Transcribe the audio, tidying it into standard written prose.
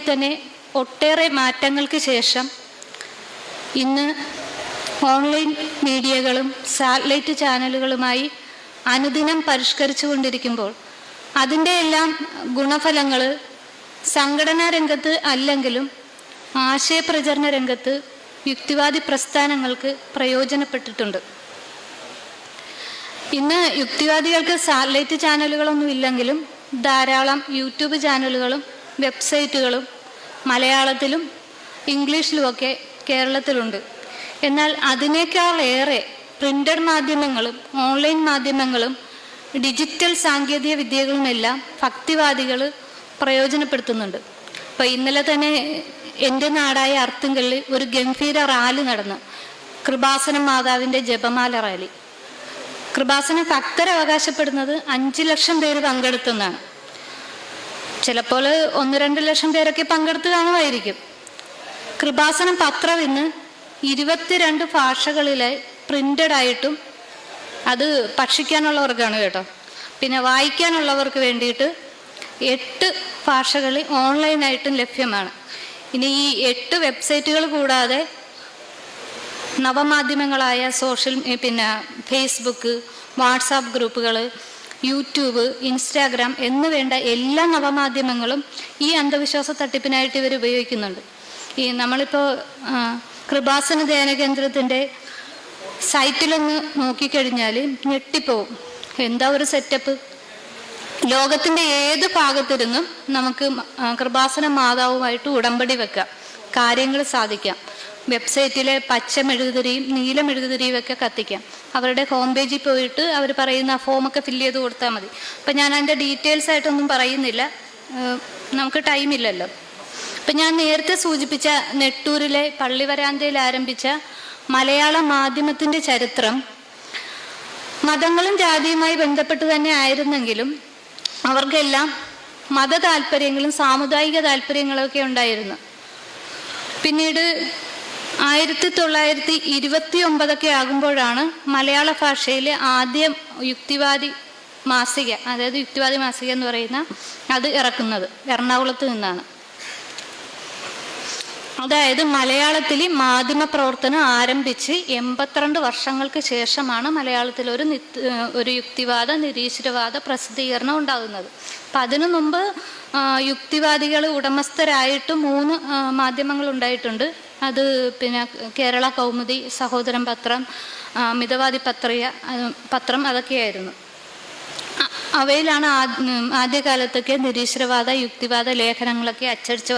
തന്നെ ഒട്ടേറെ മാറ്റങ്ങൾക്ക് ശേഷം ഇന്ന് ഓൺലൈൻ മീഡിയകളും സാറ്റലൈറ്റ് ചാനലുകളുമായി അനുദിനം പരിഷ്കരിച്ചു കൊണ്ടിരിക്കുമ്പോൾ അതിൻ്റെ എല്ലാം ഗുണഫലങ്ങൾ സംഘടനാ രംഗത്ത് അല്ലെങ്കിലും ആശയപ്രചരണ രംഗത്ത് യുക്തിവാദി പ്രസ്ഥാനങ്ങൾക്ക് പ്രയോജനപ്പെട്ടിട്ടുണ്ട്. ഇന്ന് യുക്തിവാദികൾക്ക് സാറ്റലൈറ്റ് ചാനലുകളൊന്നും ഇല്ലെങ്കിലും ധാരാളം യൂട്യൂബ് ചാനലുകളും വെബ്സൈറ്റുകളും മലയാളത്തിലും ഇംഗ്ലീഷിലുമൊക്കെ കേരളത്തിലുണ്ട്. എന്നാൽ അതിനേക്കാളേറെ പ്രിൻ്റഡ് മാധ്യമങ്ങളും ഓൺലൈൻ മാധ്യമങ്ങളും ഡിജിറ്റൽ സാങ്കേതിക വിദ്യകളുമെല്ലാം ഭക്തിവാദികൾ പ്രയോജനപ്പെടുത്തുന്നുണ്ട്. അപ്പോൾ ഇന്നലെ തന്നെ എൻ്റെ നാടായ അർത്തുങ്കലിൽ ഒരു ഗംഭീര റാലി നടന്നു. കൃപാസനം മാതാവിൻ്റെ ജപമാല റാലി. കൃപാസന ഭക്തർ അവകാശപ്പെടുന്നത് 5 ലക്ഷം പേര് പങ്കെടുത്തെന്നാണ്. ചിലപ്പോൾ 1-2 ലക്ഷം പേരൊക്കെ പങ്കെടുത്ത് കാണുമായിരിക്കും. കൃപാസനം പത്രം ഇന്ന് 22 ഭാഷകളിലെ പ്രിൻ്റഡ് ആയിട്ടും, അത് ഭക്ഷിക്കാനുള്ളവർക്കാണ് കേട്ടോ, പിന്നെ വായിക്കാനുള്ളവർക്ക് വേണ്ടിയിട്ട് 8 ഭാഷകളിൽ ഓൺലൈനായിട്ടും ലഭ്യമാണ്. ഇനി ഈ 8 വെബ്സൈറ്റുകൾ കൂടാതെ നവമാധ്യമങ്ങളായ പിന്നെ ഫേസ്ബുക്ക്, വാട്സാപ്പ് ഗ്രൂപ്പുകൾ, യൂട്യൂബ്, ഇൻസ്റ്റാഗ്രാം എന്ന് വേണ്ട എല്ലാ നവമാധ്യമങ്ങളും ഈ അന്ധവിശ്വാസ തട്ടിപ്പിനായിട്ട് ഇവർ ഉപയോഗിക്കുന്നുണ്ട്. ഈ നമ്മളിപ്പോൾ കൃപാസന ധ്യാന കേന്ദ്രത്തിൻ്റെ സൈറ്റിലൊന്ന് നോക്കിക്കഴിഞ്ഞാൽ ഞെട്ടിപ്പോവും. എന്താ ഒരു സെറ്റപ്പ്! ലോകത്തിൻ്റെ ഏത് ഭാഗത്തിരുന്നും നമുക്ക് കൃപാസന മാതാവുമായിട്ട് ഉടമ്പടി വെക്കാം, കാര്യങ്ങൾ സാധിക്കാം. വെബ്സൈറ്റിലെ പച്ച മെഴുകുതിരിയും നീല മെഴുകുതിരിയും ഒക്കെ കത്തിക്കാം. അവരുടെ ഹോം പേജിൽ പോയിട്ട് അവർ പറയുന്ന ഫോമൊക്കെ ഫില്ല് ചെയ്ത് കൊടുത്താൽ മതി. അപ്പം ഞാൻ അതിൻ്റെ ഡീറ്റെയിൽസ് ആയിട്ടൊന്നും പറയുന്നില്ല, നമുക്ക് ടൈമില്ലല്ലോ. അപ്പം ഞാൻ നേരത്തെ സൂചിപ്പിച്ച നെട്ടൂരിലെ പള്ളിവരാന്തയിൽ ആരംഭിച്ച മലയാള മാധ്യമത്തിൻ്റെ ചരിത്രം മതങ്ങളും ജാതിയുമായി ബന്ധപ്പെട്ട് തന്നെ ആയിരുന്നെങ്കിലും അവർക്കെല്ലാം മത താല്പര്യങ്ങളും സാമുദായിക താല്പര്യങ്ങളൊക്കെ ഉണ്ടായിരുന്നു. പിന്നീട് 1929 ആകുമ്പോഴാണ് മലയാള ഭാഷയിൽ ആദ്യം യുക്തിവാദി മാസിക, അതായത് യുക്തിവാദി മാസിക എന്ന് പറയുന്ന അത് ഇറക്കുന്നത്. എറണാകുളത്ത് നിന്നാണ്. അതായത് മലയാളത്തിൽ മാധ്യമ പ്രവർത്തനം ആരംഭിച്ച് 82 വർഷങ്ങൾക്ക് ശേഷമാണ് മലയാളത്തിൽ ഒരു യുക്തിവാദ നിരീശ്വരവാദ പ്രസിദ്ധീകരണം ഉണ്ടാകുന്നത്. അപ്പം അതിനു മുമ്പ് യുക്തിവാദികൾ ഉടമസ്ഥരായിട്ട് 3 മാധ്യമങ്ങൾ ഉണ്ടായിട്ടുണ്ട്. അത് പിന്നെ കേരള കൗമുദി, സഹോദരൻ പത്രം, മിതവാദി പത്രം അതൊക്കെയായിരുന്നു. അവയിലാണ് ആദ്യകാലത്തൊക്കെ നിരീശ്വരവാദ യുക്തിവാദ ലേഖനങ്ങളൊക്കെ അച്ചടിച്ച്